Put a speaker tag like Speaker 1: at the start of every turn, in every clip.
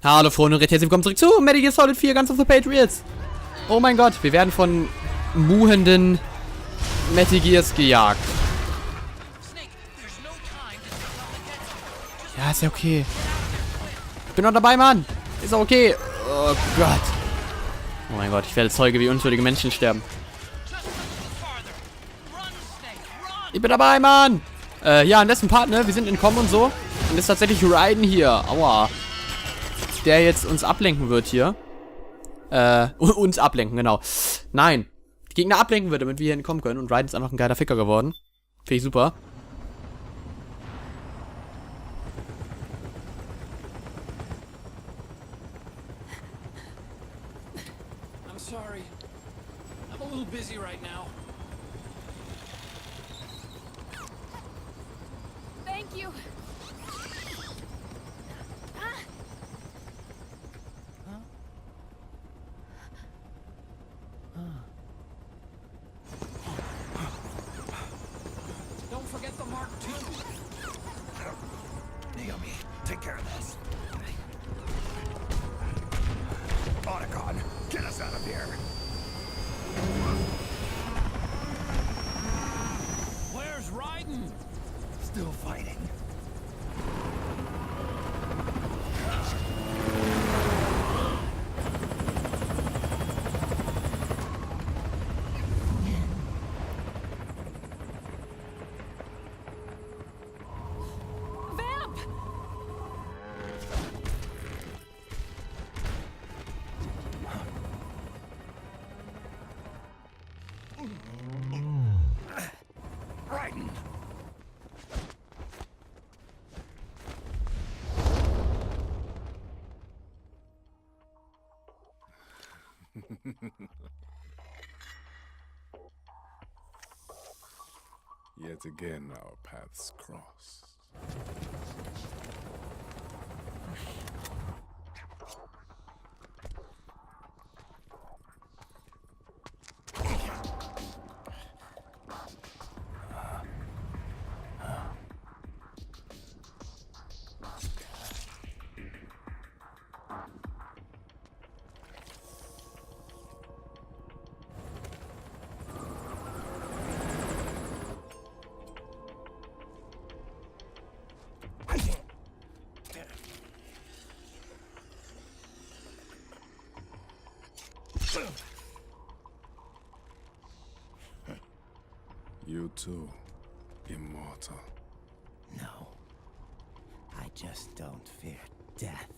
Speaker 1: Hallo Freunde und herzlich willkommen zurück zu Metal Gear Solid 4, ganz auf the Patriots. Oh mein Gott, wir werden von muhenden Metal Gears gejagt. Ja, ist ja okay. Ich bin noch dabei, Mann. Ist auch okay. Oh Gott. Oh mein Gott, ich werde Zeuge, wie unschuldige Menschen sterben. Ich bin dabei, Mann. Ja, in dessen Part, ne? Wir sind entkommen und so. Und ist tatsächlich Raiden hier. Aua. Der jetzt uns ablenken wird hier. Uns ablenken, genau. Nein. Die Gegner ablenken wird, damit wir hier entkommen können. Und Raiden ist einfach ein geiler Ficker geworden. Finde ich super.
Speaker 2: I'm sorry. I'm a little busy right now.
Speaker 3: Thank you.
Speaker 2: Don't forget the Mark II.
Speaker 4: Naomi, take care of this. Otacon, get us out of here.
Speaker 2: Where's Raiden?
Speaker 4: Still fighting.
Speaker 3: Vamp!
Speaker 4: Raiden!
Speaker 5: Yet again our paths cross. You too, immortal.
Speaker 4: No. I just don't fear death.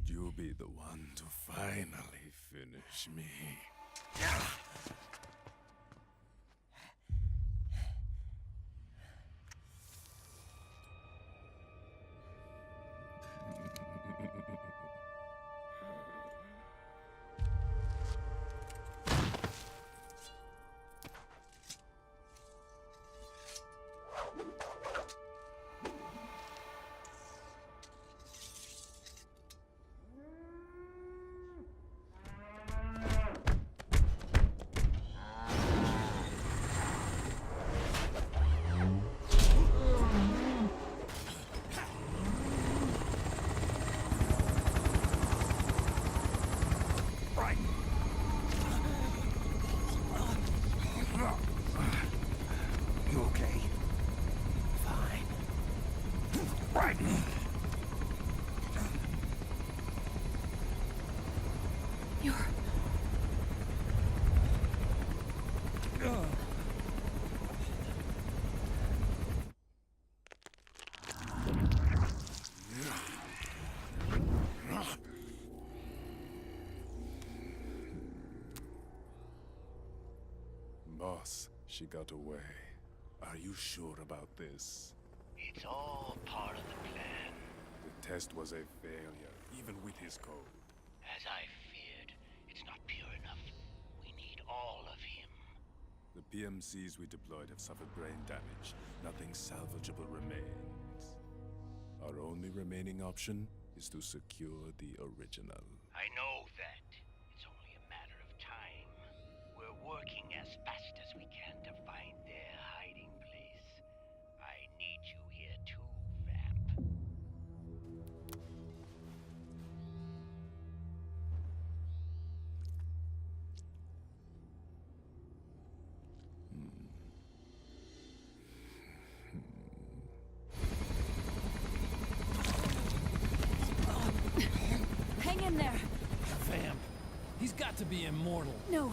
Speaker 5: Would you be the one to finally finish me?
Speaker 4: You okay? Fine. Raiden!
Speaker 3: You're...
Speaker 5: Boss, she got away. Are you sure about this?
Speaker 6: It's all part of the plan.
Speaker 5: The test was a failure, even with his code.
Speaker 6: As I feared, it's not pure enough. We need all of him.
Speaker 5: The PMCs we deployed have suffered brain damage. Nothing salvageable remains. Our only remaining option is to secure the original.
Speaker 6: I know that. It's only a matter of time. We're working as fast as we can to find their hiding place. I need you here too, Vamp.
Speaker 3: Hang in there.
Speaker 2: Vamp. He's got to be immortal.
Speaker 3: No,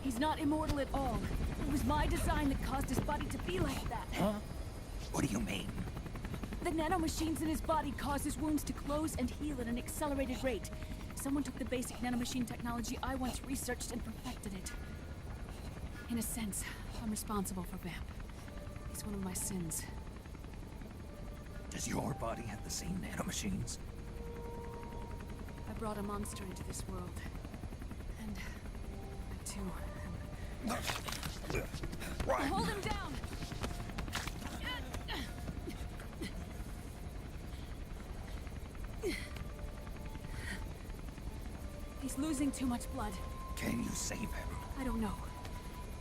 Speaker 3: he's not immortal at all. It was my design that caused his body to be like that.
Speaker 2: Huh?
Speaker 4: What do you mean?
Speaker 3: The nanomachines in his body cause his wounds to close and heal at an accelerated rate. Someone took the basic nanomachine technology I once researched and perfected it. In a sense, I'm responsible for Vamp. It's one of my sins.
Speaker 4: Does your body have the same nanomachines?
Speaker 3: I brought a monster into this world. And I too am...
Speaker 4: Right.
Speaker 3: Hold him down! He's losing too much blood.
Speaker 4: Can you save him?
Speaker 3: I don't know.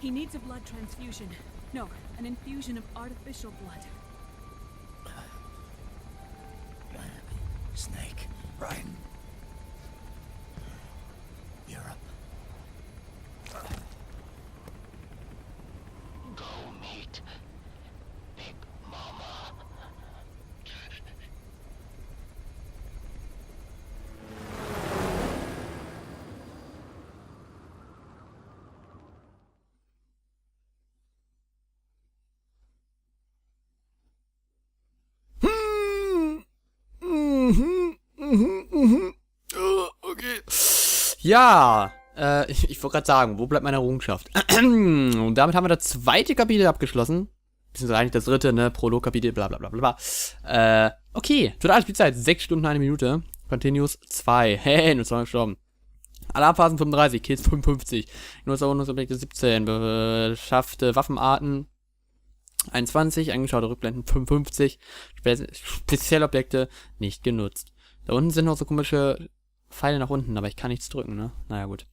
Speaker 3: He needs a blood transfusion. No, an infusion of artificial blood.
Speaker 4: Snake. Raiden. Europe.
Speaker 6: Go meet Big Mama.
Speaker 1: Okay. Ja, ich wollte gerade sagen, wo bleibt meine Errungenschaft? Und damit haben wir das zweite Kapitel abgeschlossen. Beziehungsweise eigentlich das dritte, ne? Prolog-Kapitel, bla bla bla bla bla. Okay, totale Spielzeit, 6 Stunden, 1 Minute. Continuous 2. Hey, nur 2 gestorben. Alarmphasen 35, Kills 55. Nutzerobjekte 17. Beschaffte Waffenarten 21. Angeschaute Rückblenden 55. Spezialobjekte nicht genutzt. Da unten sind noch so komische Pfeile nach unten, aber ich kann nichts drücken, ne? Naja, gut.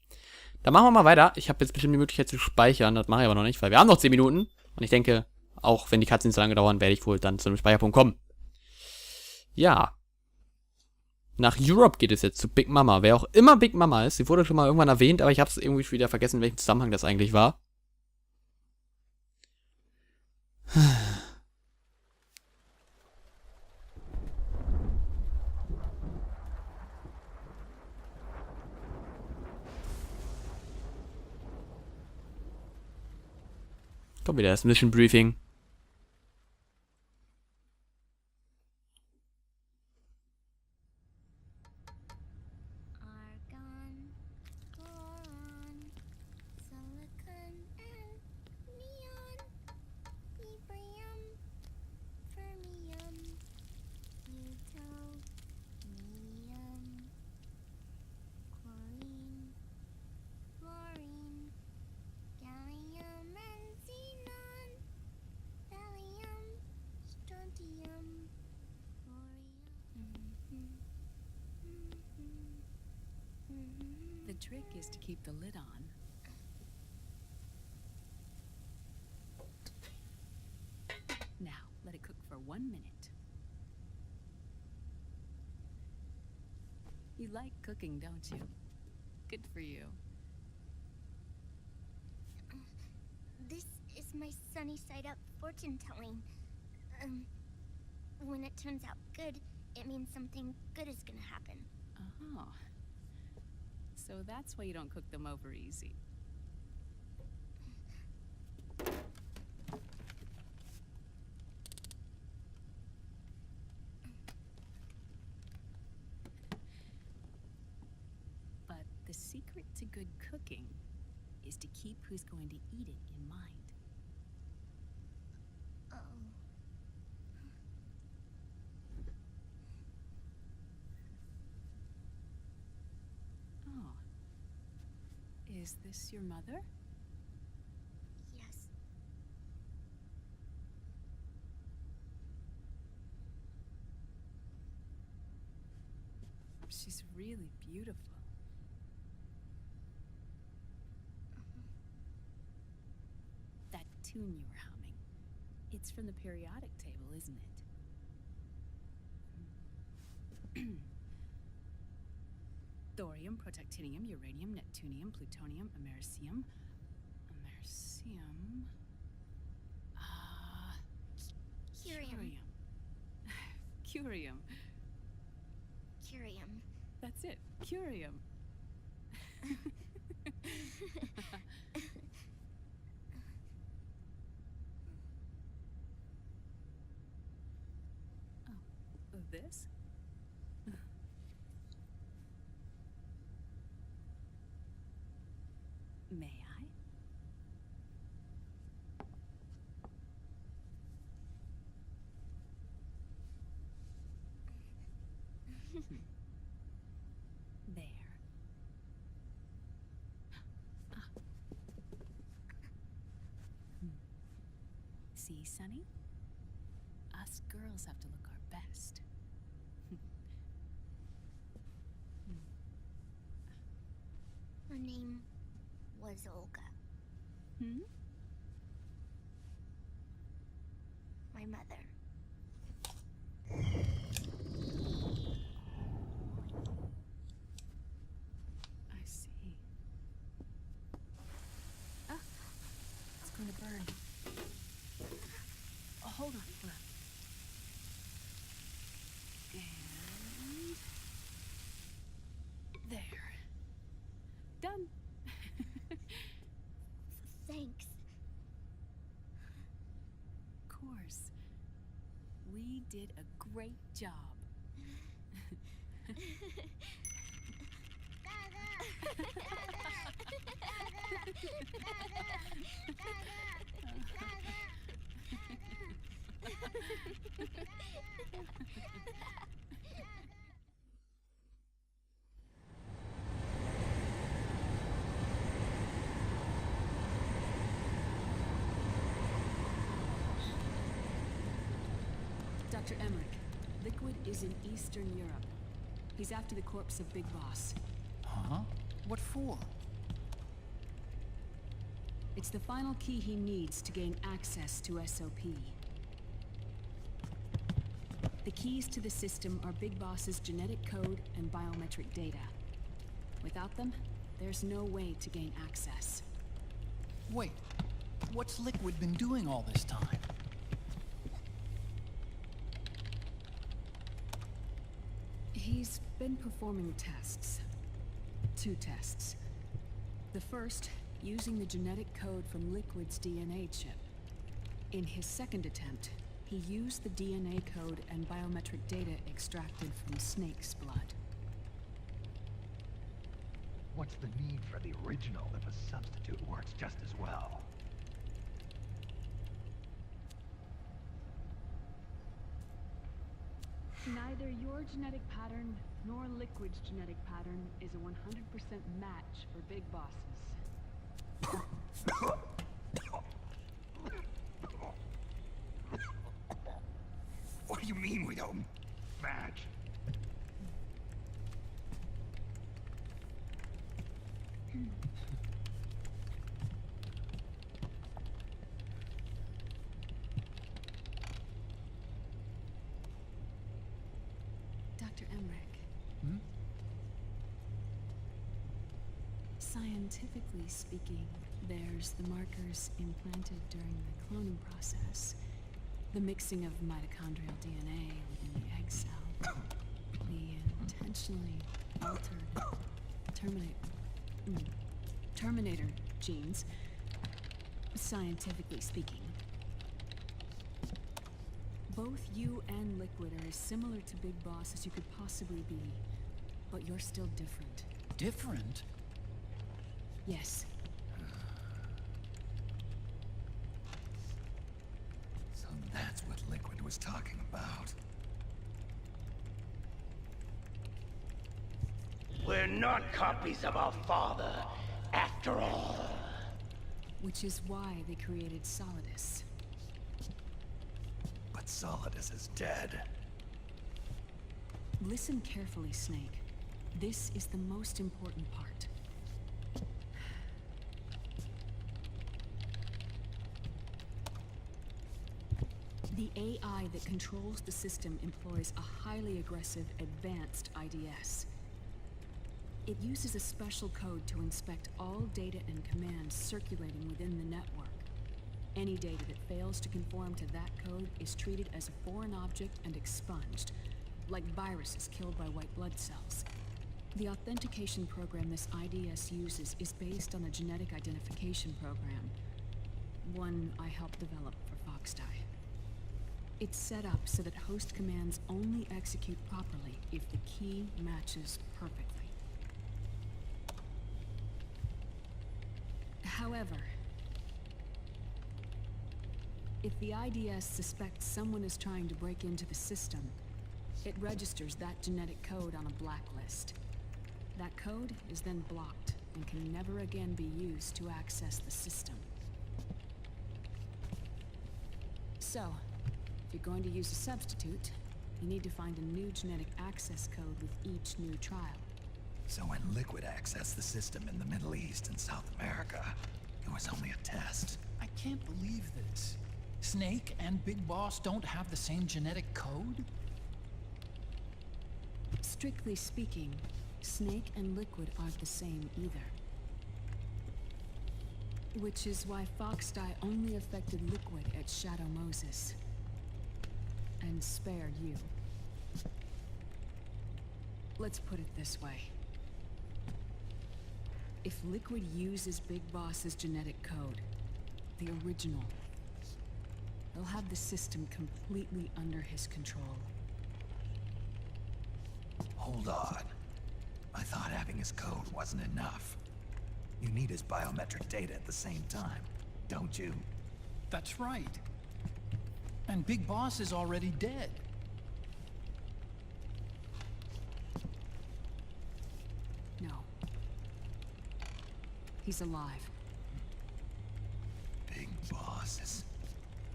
Speaker 1: Dann machen wir mal weiter. Ich habe jetzt bestimmt die Möglichkeit zu speichern. Das mache ich aber noch nicht, weil wir haben noch 10 Minuten. Und ich denke, auch wenn die Cutscenes so lange dauern, werde ich wohl dann zu einem Speicherpunkt kommen. Ja. Nach Europe geht es jetzt zu Big Mama. Wer auch immer Big Mama ist. Sie wurde schon mal irgendwann erwähnt, aber ich habe es irgendwie schon wieder vergessen, in welchem Zusammenhang das eigentlich war. Kommt wieder das Mission Briefing.
Speaker 3: is to keep the lid on. Now, let it cook for 1 minute. You like cooking, don't you? Good for you.
Speaker 7: This is my sunny side up fortune telling. When it turns out good, it means something good is gonna happen.
Speaker 3: Oh. So that's why you don't cook them over easy. But the secret to good cooking is to keep who's going to eat it in mind.
Speaker 7: Oh.
Speaker 3: Oh. Is this your mother?
Speaker 7: Yes.
Speaker 3: She's really beautiful. That tune you were humming, it's from the periodic table, isn't it? Thorium, protactinium, uranium, neptunium, plutonium, americium.
Speaker 7: Curium.
Speaker 3: Curium.
Speaker 7: Curium.
Speaker 3: That's it. Curium. Oh, this? May I? There. Ah. See, Sonny? Us girls have to look our best.
Speaker 7: Her name was Olga.
Speaker 3: Hmm?
Speaker 7: My mother.
Speaker 3: I see. Ah, it's going to burn. Oh, hold on. And there. Done.
Speaker 7: Thanks.
Speaker 3: Of course. We did a great job. Dr. Emmerich, Liquid is in Eastern Europe. He's after the corpse of Big Boss.
Speaker 4: Huh? What for?
Speaker 3: It's the final key he needs to gain access to SOP. The keys to the system are Big Boss's genetic code and biometric data. Without them, there's no way to gain access.
Speaker 4: Wait, what's Liquid been doing all this time?
Speaker 3: He's been performing tests. 2 tests. The first, using the genetic code from Liquid's DNA chip. In his second attempt, he used the DNA code and biometric data extracted from Snake's blood.
Speaker 8: What's the need for the original if a substitute works just as well?
Speaker 3: Neither your genetic pattern nor Liquid's genetic pattern is a 100% match for Big Bosses.
Speaker 8: What do you mean we don't match?
Speaker 3: Dr. Emmerich. Scientifically speaking, there's the markers implanted during the cloning process, the mixing of mitochondrial DNA in the egg cell, the intentionally altered terminator genes, scientifically speaking. Both you and Liquid are as similar to Big Boss as you could possibly be, but you're still different.
Speaker 2: Different?
Speaker 3: Yes.
Speaker 4: So that's what Liquid was talking about.
Speaker 6: We're not copies of our father, after all.
Speaker 3: Which is why they created Solidus.
Speaker 4: But Solidus is dead.
Speaker 3: Listen carefully, Snake. This is the most important part. The AI that controls the system employs a highly aggressive, advanced IDS. It uses a special code to inspect all data and commands circulating within the network. Any data that fails to conform to that code is treated as a foreign object and expunged, like viruses killed by white blood cells. The authentication program this IDS uses is based on a genetic identification program, one I helped develop for Foxdie. It's set up so that host commands only execute properly if the key matches perfectly. However, if the IDS suspects someone is trying to break into the system, it registers that genetic code on a blacklist. That code is then blocked and can never again be used to access the system. So, if you're going to use a substitute, you need to find a new genetic access code with each new trial.
Speaker 4: So when Liquid accessed the system in the Middle East and South America, it was only a test.
Speaker 2: I can't believe this. Snake and Big Boss don't have the same genetic code?
Speaker 3: Strictly speaking, Snake and Liquid aren't the same either. Which is why Foxdie only affected Liquid at Shadow Moses. And spared you. Let's put it this way. If Liquid uses Big Boss's genetic code, the original, he'll have the system completely under his control.
Speaker 4: Hold on. I thought having his code wasn't enough. You need his biometric data at the same time, don't you?
Speaker 2: That's right. And Big Boss is already dead.
Speaker 3: No. He's alive.
Speaker 4: Big Boss is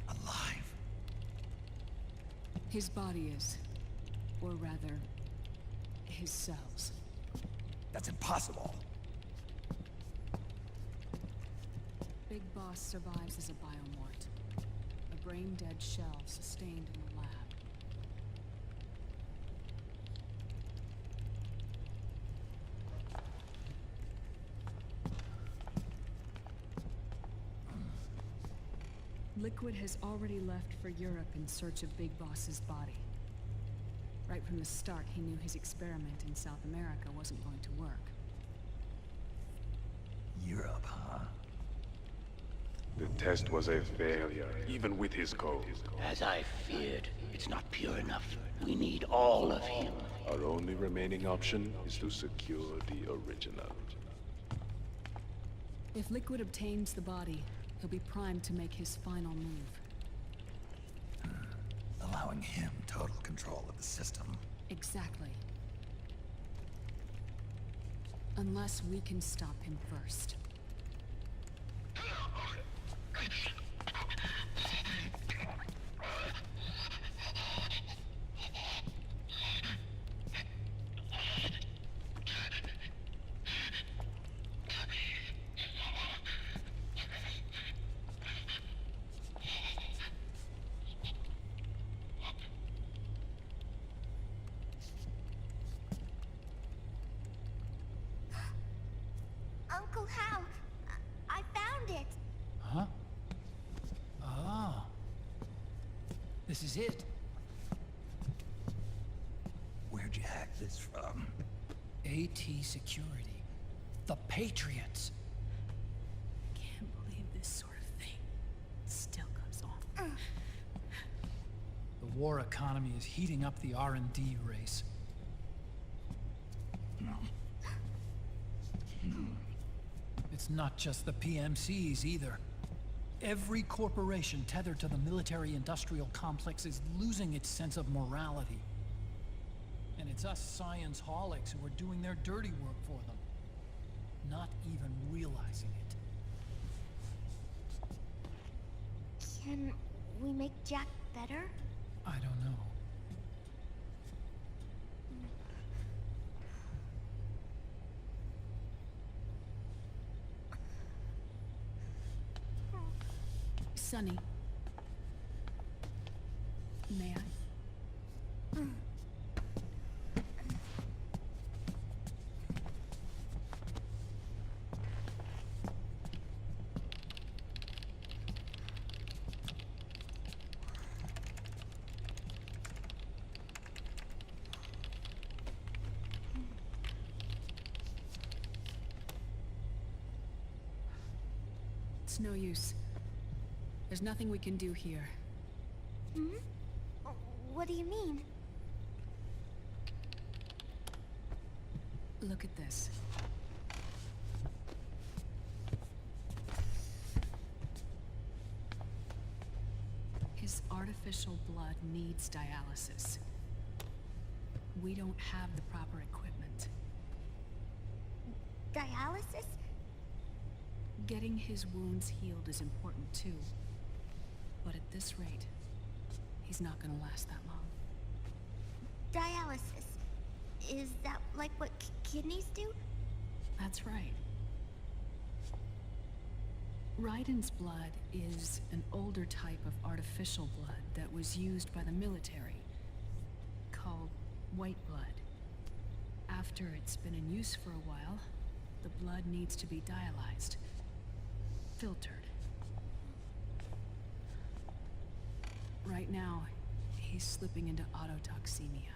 Speaker 4: alive.
Speaker 3: His body is. Or rather, his cells.
Speaker 4: That's impossible.
Speaker 3: Big Boss survives as a biomort. A brain-dead shell sustained in the lab. Liquid has already left for Europe in search of Big Boss's body. Right from the start, he knew his experiment in South America wasn't going to work.
Speaker 4: Europe, huh?
Speaker 5: The test was a failure, even with his code.
Speaker 6: As I feared, it's not pure enough. We need all of him.
Speaker 5: Our only remaining option is to secure the original.
Speaker 3: If Liquid obtains the body, he'll be primed to make his final move.
Speaker 4: Allowing him total control of the system.
Speaker 3: Exactly. Unless we can stop him first.
Speaker 7: Uncle How? I found it.
Speaker 2: Huh? Oh. This is it.
Speaker 4: Where'd you hack this from?
Speaker 2: AT Security. The Patriots.
Speaker 3: Can't believe this sort of thing still goes on.
Speaker 2: The war economy is heating up the R&D race. It's not just the PMCs either. Every corporation tethered to the military-industrial complex is losing its sense of morality. And it's us science-holics who are doing their dirty work for them, not even realizing it.
Speaker 7: Can we make Jack better?
Speaker 2: I don't know.
Speaker 3: Sonny. May I? It's no use. There's nothing we can do here.
Speaker 7: Hmm? What do you mean?
Speaker 3: Look at this. His artificial blood needs dialysis. We don't have the proper equipment.
Speaker 7: Dialysis?
Speaker 3: Getting his wounds healed is important too. But at this rate, he's not gonna last that long.
Speaker 7: Dialysis. Is that like what kidneys do?
Speaker 3: That's right. Raiden's blood is an older type of artificial blood that was used by the military, called white blood. After it's been in use for a while, the blood needs to be dialyzed, filtered. Right now, he's slipping into autotoxemia.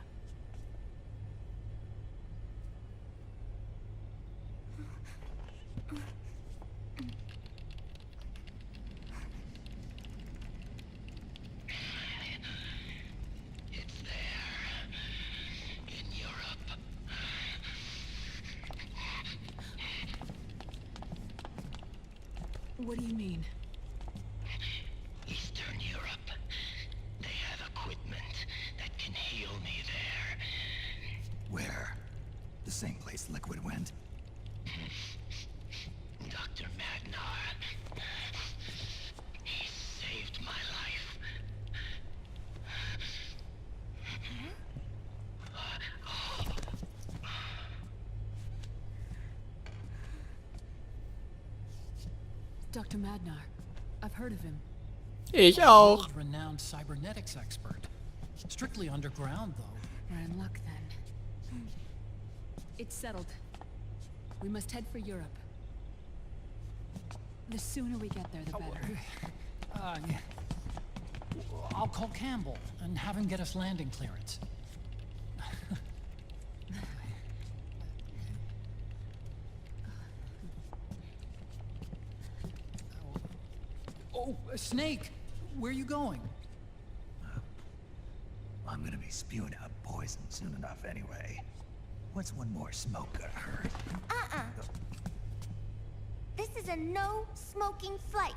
Speaker 6: It's there. In Europe.
Speaker 3: What do you mean?
Speaker 6: Eastern Europe. They have equipment that can heal me there.
Speaker 4: Where? The same place Liquid went?
Speaker 6: Dr. Magnar. He saved my life.
Speaker 3: Dr. Madnar. I've heard of him.
Speaker 1: Ich auch.
Speaker 2: World-renowned cybernetics expert. Strictly underground, though.
Speaker 3: We're in luck then. It's settled. We must head for Europe. The sooner we get there, the better.
Speaker 2: Yeah. I'll call Campbell and have him get us landing clearance. Oh, Snake! Where are you going?
Speaker 4: I'm gonna be spewing out poison soon enough anyway. What's one more smoke gonna hurt?
Speaker 7: This is a no-smoking flight.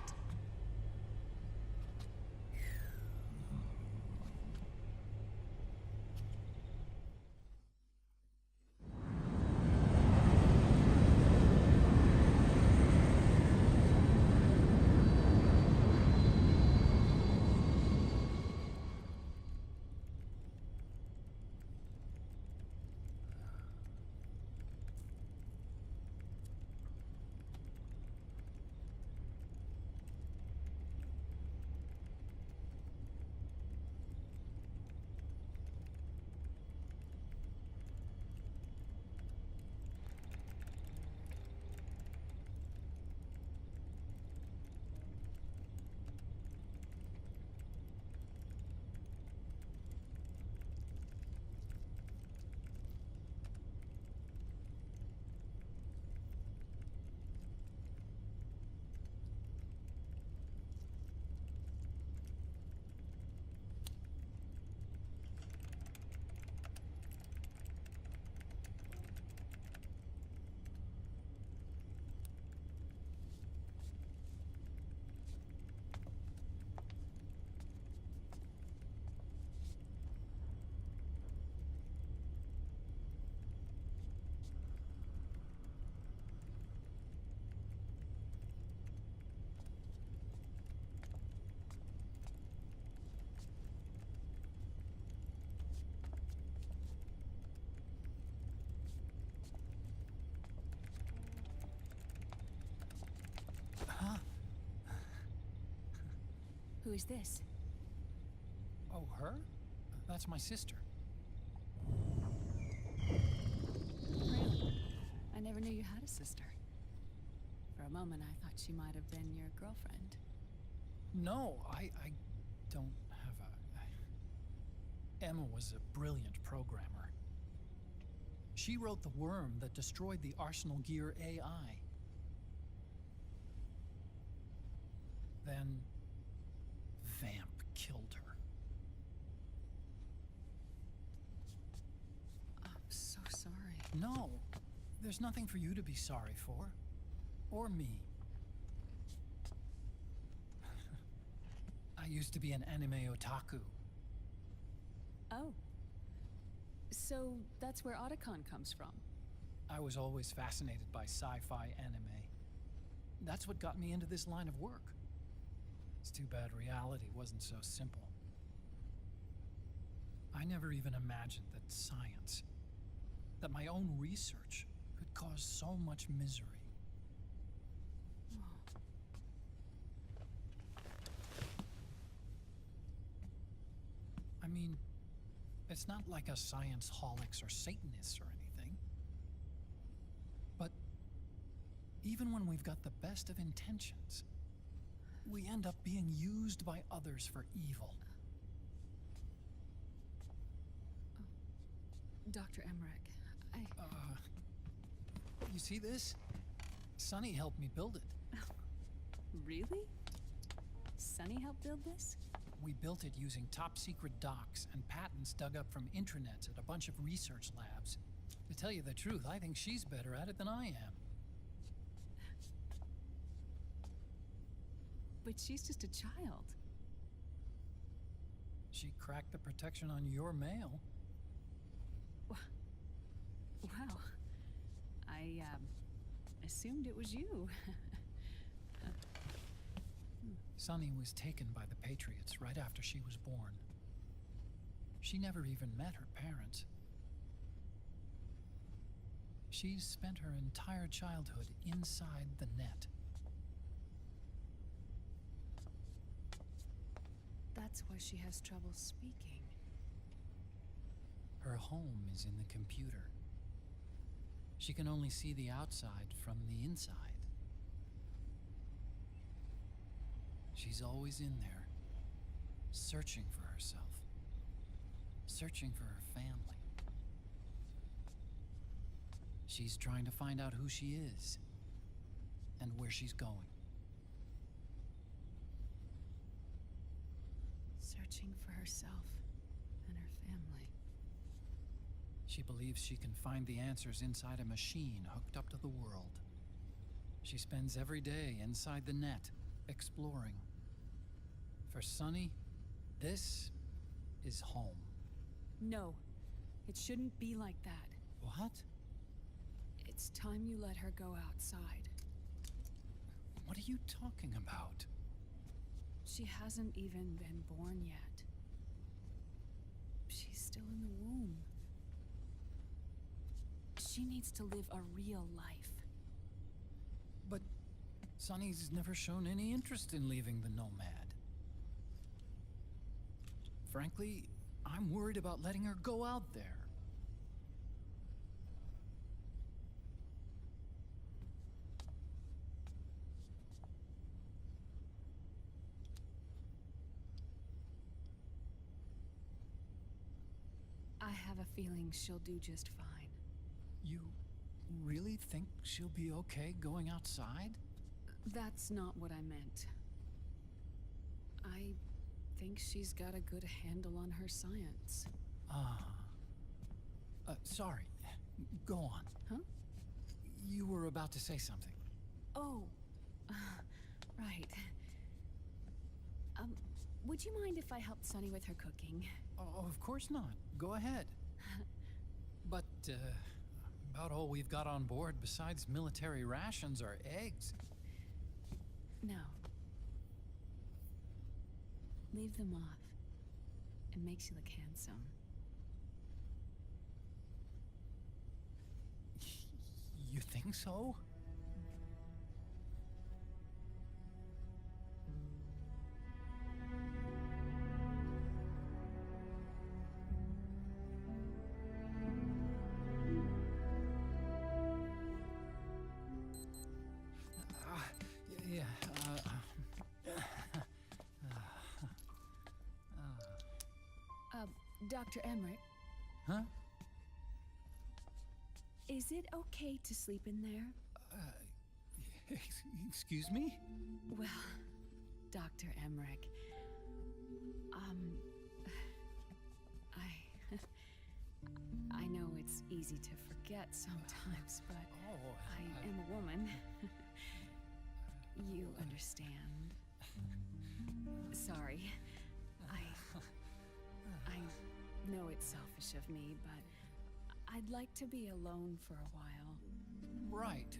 Speaker 3: Who is this?
Speaker 2: Oh, her? That's my sister.
Speaker 3: Really? I never knew you had a sister. For a moment, I thought she might have been your girlfriend.
Speaker 2: No, I don't have a... Emma was a brilliant programmer. She wrote the worm that destroyed the Arsenal Gear AI. Then... Vamp killed her.
Speaker 3: I'm so sorry.
Speaker 2: No, there's nothing for you to be sorry for. Or me. I used to be an anime otaku.
Speaker 3: Oh. So that's where Otacon comes from.
Speaker 2: I was always fascinated by sci-fi anime. That's what got me into this line of work. It's too bad reality wasn't so simple. I never even imagined that science, that my own research, could cause so much misery. I mean, it's not like us science holics or Satanists or anything. But even when we've got the best of intentions, we end up being used by others for evil.
Speaker 3: Dr. Emmerich,
Speaker 2: You see this? Sonny helped me build it.
Speaker 3: Really? Sunny helped build this?
Speaker 2: We built it using top-secret docs and patents dug up from intranets at a bunch of research labs. To tell you the truth, I think she's better at it than I am.
Speaker 3: But she's just a child.
Speaker 2: She cracked the protection on your mail.
Speaker 3: Wow. I, assumed it was you.
Speaker 2: Sunny was taken by the Patriots right after she was born. She never even met her parents. She's spent her entire childhood inside the net.
Speaker 3: That's why she has trouble speaking.
Speaker 2: Her home is in the computer. She can only see the outside from the inside. She's always in there, searching for herself, searching for her family. She's trying to find out who she is and where she's going.
Speaker 3: Searching for herself and her family.
Speaker 2: She believes she can find the answers inside a machine hooked up to the world. She spends every day inside the net, exploring. For Sunny, this is home.
Speaker 3: No, it shouldn't be like that.
Speaker 2: What?
Speaker 3: It's time you let her go outside.
Speaker 2: What are you talking about?
Speaker 3: She hasn't even been born yet. She's still in the womb. She needs to live a real life.
Speaker 2: But Sunny's never shown any interest in leaving the Nomad. Frankly, I'm worried about letting her go out there.
Speaker 3: I have a feeling she'll do just fine.
Speaker 2: You really think she'll be okay going outside?
Speaker 3: That's not what I meant. I think she's got a good handle on her science.
Speaker 2: Sorry. Go on.
Speaker 3: Huh?
Speaker 2: You were about to say something.
Speaker 3: Oh, right. Would you mind if I helped Sunny with her cooking?
Speaker 2: Oh, of course not. Go ahead. But, about all we've got on board besides military rations are eggs.
Speaker 3: No. Leave them off. It makes you look handsome.
Speaker 2: You think so?
Speaker 3: Dr. Emmerich,
Speaker 2: Huh?
Speaker 3: is it okay to sleep in there?
Speaker 2: Excuse me?
Speaker 3: Well, Dr. Emmerich, I know it's easy to forget sometimes, but I am a woman. You understand. Sorry. I know it's selfish of me, but I'd like to be alone for a while.
Speaker 2: Right.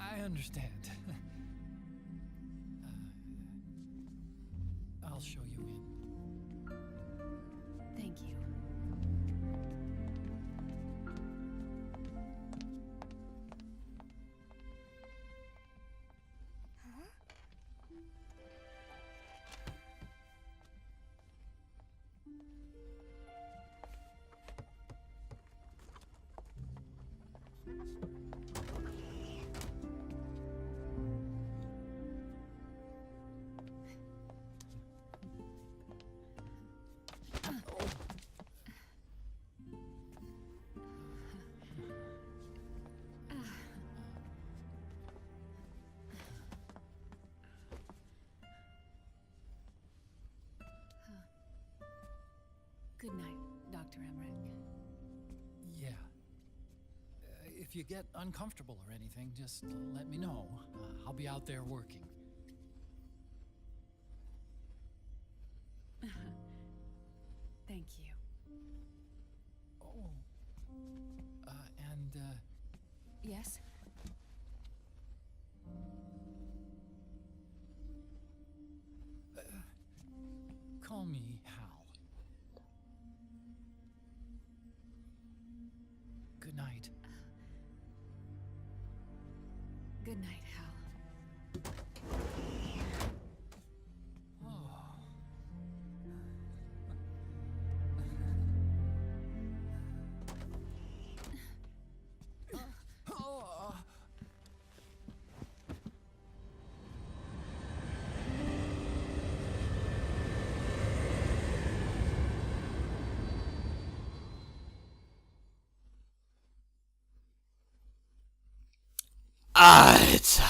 Speaker 2: I understand. I'll show you in.
Speaker 3: Thank you. Good night, Dr. Emmerich.
Speaker 2: Yeah. If you get uncomfortable or anything, just let me know. I'll be out there working.
Speaker 3: Thank you.
Speaker 2: Oh. And,
Speaker 3: Yes?
Speaker 2: call me Hal. Good night.
Speaker 3: Good night, Hal.
Speaker 1: Alter.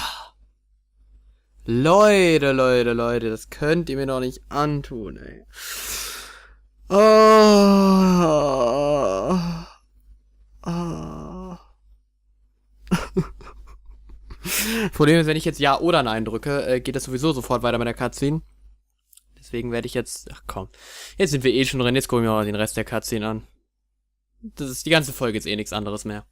Speaker 1: Leute, das könnt ihr mir doch nicht antun, ey. Problem ist, wenn ich jetzt Ja oder Nein drücke, geht das sowieso sofort weiter mit der Cutscene. Deswegen werde ich jetzt... Ach komm. Jetzt sind wir eh schon drin, jetzt gucken wir mal den Rest der Cutscene an. Das ist die ganze Folge jetzt eh nichts anderes mehr.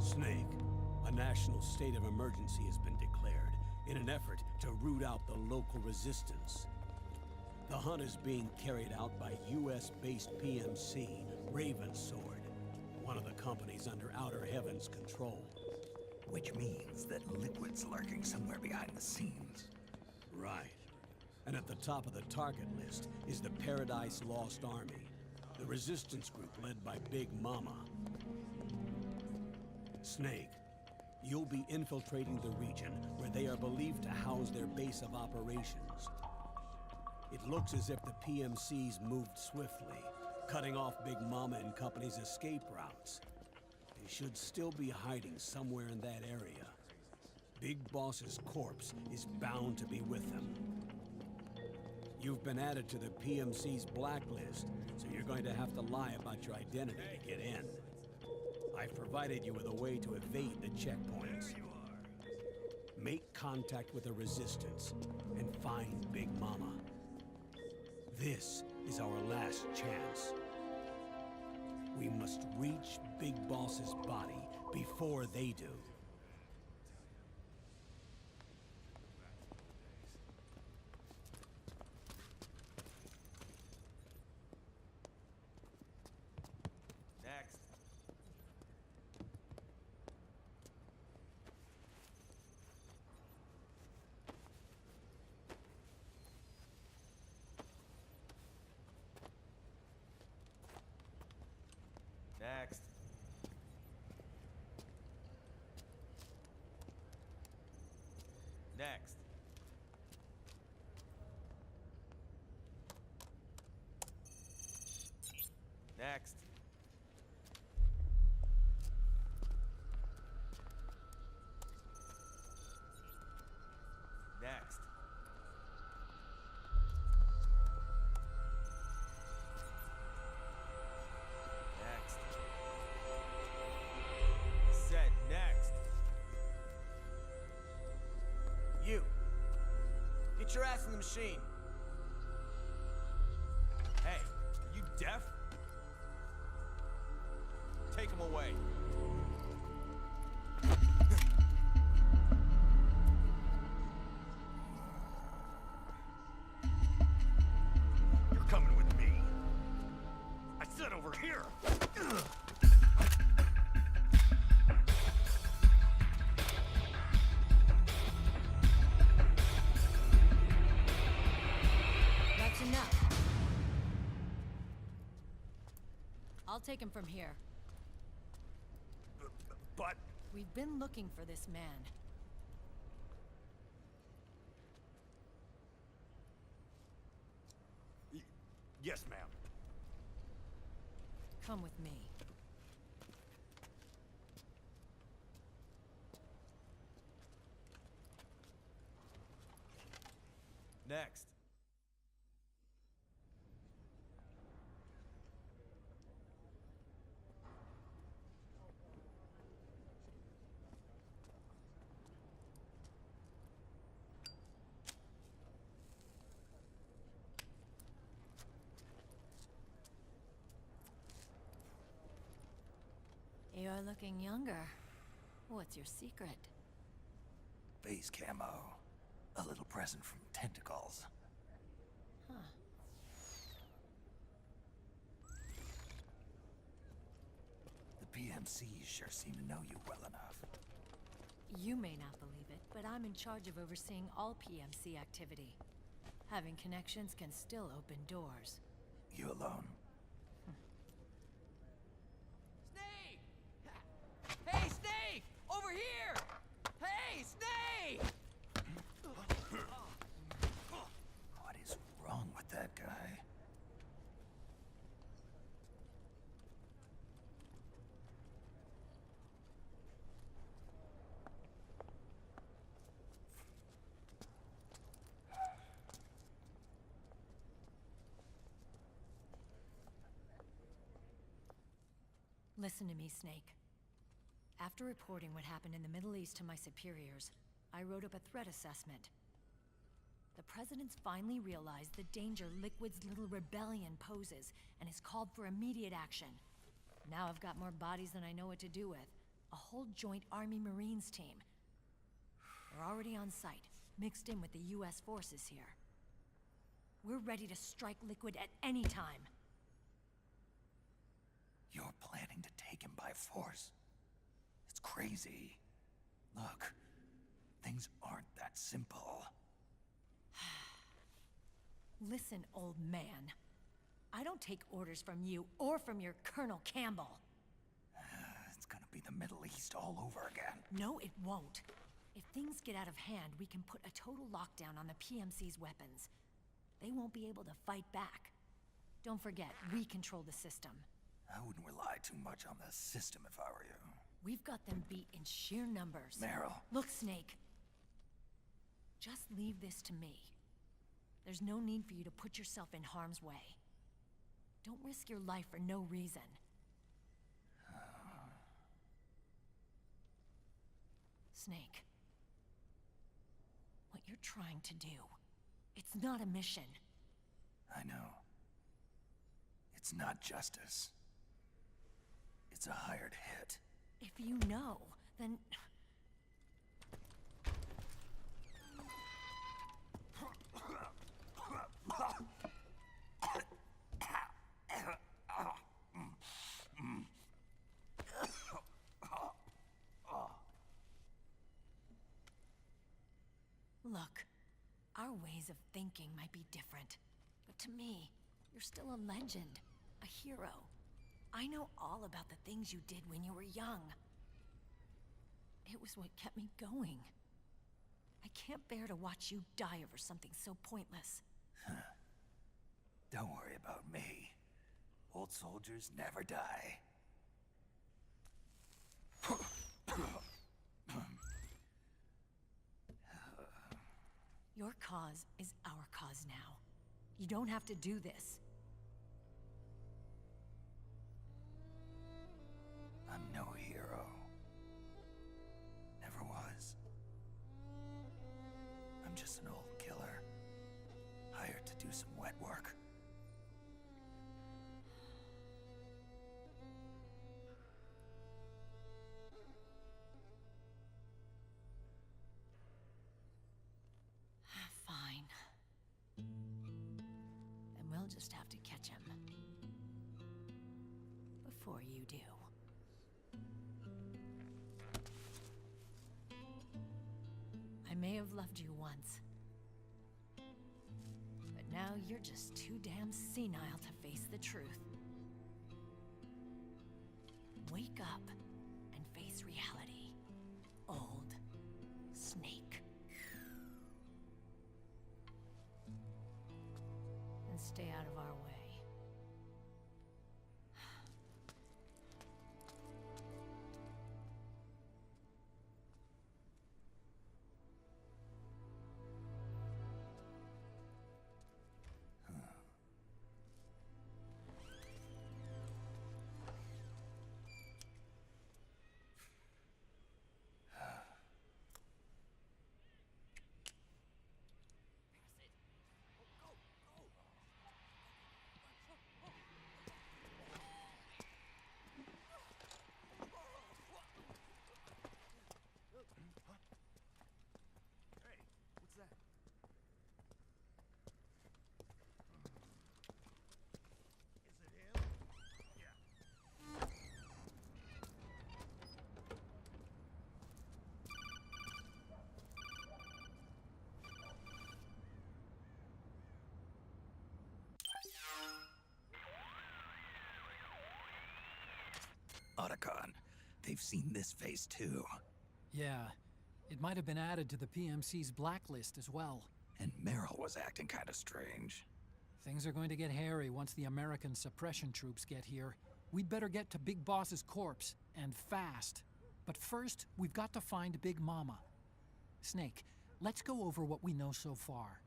Speaker 9: Snake, a national state of emergency has been declared in an effort to root out the local resistance. The hunt is being carried out by US-based PMC, Raven Sword, one of the companies under Outer Heaven's control.
Speaker 4: Which means that Liquid's lurking somewhere behind the scenes.
Speaker 9: Right. And at the top of the target list is the Paradise Lost Army, the resistance group led by Big Mama. Snake, you'll be infiltrating the region where they are believed to house their base of operations. It looks as if the PMCs moved swiftly, cutting off Big Mama and company's escape routes. They should still be hiding somewhere in that area. Big Boss's corpse is bound to be with them. You've been added to the PMC's blacklist, so you're going to have to lie about your identity to get in. I've provided you with a way to evade the checkpoints. Make contact with the resistance and find Big Mama. This is our last chance. We must reach Big Boss's body before they do.
Speaker 10: Next. Next. Next. Next. Next. Next. Said next. You. Get your ass in the machine. Hey, are you deaf? Take him away.
Speaker 8: You're coming with me. I said over here.
Speaker 11: That's enough. I'll take him from here.
Speaker 8: But
Speaker 11: We've been looking for this man.
Speaker 8: yes, ma'am.
Speaker 11: Come with me.
Speaker 10: Next.
Speaker 11: You're looking younger. What's your secret?
Speaker 4: Base camo. A little present from Tentacles.
Speaker 11: Huh.
Speaker 4: The PMCs sure seem to know you well enough.
Speaker 11: You may not believe it, but I'm in charge of overseeing all PMC activity. Having connections can still open doors.
Speaker 4: You alone?
Speaker 10: Snake! Hey, Snake! Over here! Hey, Snake!
Speaker 4: What is wrong with that guy?
Speaker 11: Listen to me, Snake. After reporting what happened in the Middle East to my superiors, I wrote up a threat assessment. The President's finally realized the danger Liquid's little rebellion poses and has called for immediate action. Now I've got more bodies than I know what to do with. A whole joint Army-Marines team. They're already on site, mixed in with the US forces here. We're ready to strike Liquid at any time.
Speaker 4: You're planning to take him by force? It's crazy. Look, things aren't that simple.
Speaker 11: Listen, old man. I don't take orders from you or from your Colonel Campbell.
Speaker 4: It's gonna be the Middle East all over again.
Speaker 11: No, it won't. If things get out of hand, we can put a total lockdown on the PMC's weapons. They won't be able to fight back. Don't forget, we control the system.
Speaker 4: I wouldn't rely too much on the system if I were you.
Speaker 11: We've got them beat in sheer numbers.
Speaker 4: Meryl.
Speaker 11: Look, Snake. Just leave this to me. There's no need for you to put yourself in harm's way. Don't risk your life for no reason. Snake. What you're trying to do, it's not a mission.
Speaker 4: I know. It's not justice. It's a hired hit.
Speaker 11: If you know, then... Look, our ways of thinking might be different, but to me, you're still a legend, a hero. I know all about the things you did when you were young. It was what kept me going. I can't bear to watch you die over something so pointless.
Speaker 4: Don't worry about me. Old soldiers never die.
Speaker 11: Your cause is our cause now. You don't have to do this.
Speaker 4: I'm no hero. Never was. I'm just an old killer, hired to do some wet work.
Speaker 11: Fine. Then we'll just have to catch him. Before you do. I may have loved you once. But now you're just too damn senile to face the truth. Wake up and face reality. Old Snake. And stay out of our way.
Speaker 4: Otacon. They've seen this face too.
Speaker 2: Yeah, it might have been added to the PMC's blacklist as well.
Speaker 4: And Meryl was acting kind of strange.
Speaker 2: Things are going to get hairy once the American suppression troops get here. We'd better get to Big Boss's corpse, and fast. But first, we've got to find Big Mama. Snake, let's go over what we know so far.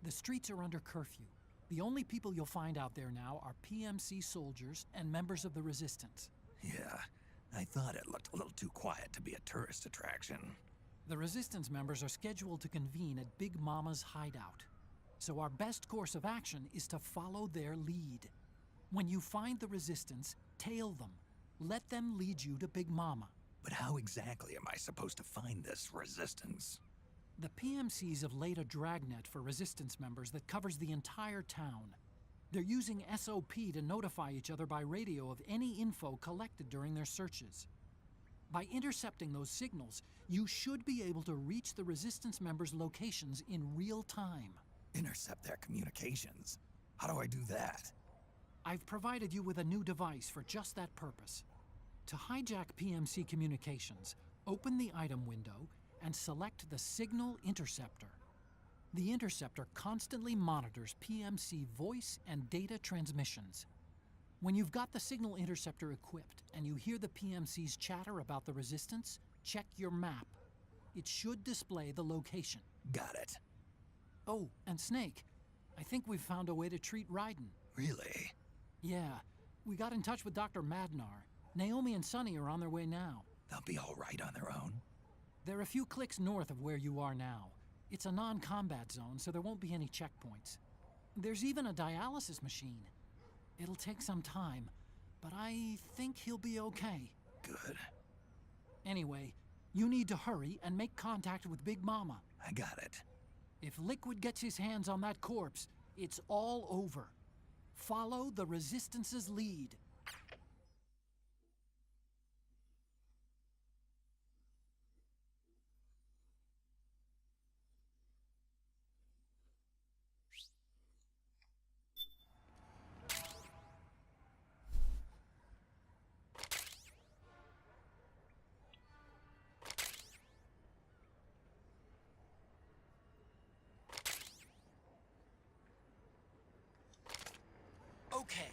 Speaker 2: The streets are under curfew. The only people you'll find out there now are PMC soldiers and members of the Resistance.
Speaker 4: Yeah, I thought it looked a little too quiet to be a tourist attraction.
Speaker 2: The Resistance members are scheduled to convene at Big Mama's hideout. So our best course of action is to follow their lead. When you find the Resistance, tail them. Let them lead you to Big Mama.
Speaker 4: But how exactly am I supposed to find this Resistance?
Speaker 2: The PMCs have laid a dragnet for Resistance members that covers the entire town. They're using SOP to notify each other by radio of any info collected during their searches. By intercepting those signals, you should be able to reach the Resistance members' locations in real time.
Speaker 4: Intercept their communications? How do I do that?
Speaker 2: I've provided you with a new device for just that purpose. To hijack PMC communications, open the item window and select the Signal Interceptor. The interceptor constantly monitors PMC voice and data transmissions. When you've got the Signal Interceptor equipped and you hear the PMC's chatter about the Resistance, check your map. It should display the location.
Speaker 4: Got it.
Speaker 2: Oh, and Snake, I think we've found a way to treat Raiden.
Speaker 4: Really?
Speaker 2: Yeah, we got in touch with Dr. Madnar. Naomi and Sonny are on their way now.
Speaker 4: They'll be all right on their own.
Speaker 2: They're a few clicks north of where you are now. It's a non-combat zone, so there won't be any checkpoints. There's even a dialysis machine. It'll take some time, but I think he'll be okay.
Speaker 4: Good.
Speaker 2: Anyway, you need to hurry and make contact with Big Mama.
Speaker 4: I got it.
Speaker 2: If Liquid gets his hands on that corpse, it's all over. Follow the Resistance's lead. Okay.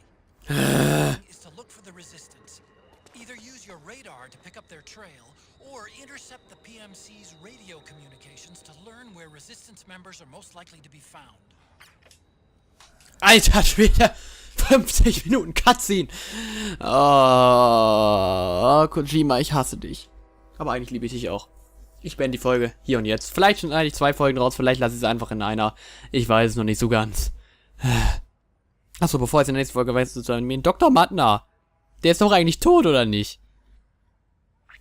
Speaker 2: Is to look for the resistance. Either use your radar to pick up their trail, or intercept the PMC's radio communications to learn where resistance members are most likely to be found.
Speaker 1: Alter Schwede, 50 Minuten Cutscene. Oh, Kojima, ich hasse dich. Aber eigentlich liebe ich dich auch. Ich beende die Folge hier und jetzt. Vielleicht schon eigentlich 2 Folgen raus, vielleicht lasse ich es einfach in einer. Ich weiß es noch nicht so ganz. Achso, bevor ich in der nächsten Folge weiß, sozusagen, Dr. Matna. Der ist doch eigentlich tot, oder nicht?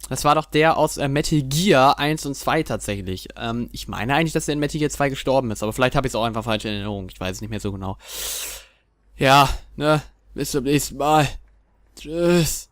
Speaker 1: Das war doch der aus Metal Gear 1 und 2 tatsächlich. Ich meine eigentlich, dass der in Metal Gear 2 gestorben ist, aber vielleicht habe ich es auch einfach falsch in Erinnerung. Ich weiß es nicht mehr so genau. Ja, ne? Bis zum nächsten Mal. Tschüss.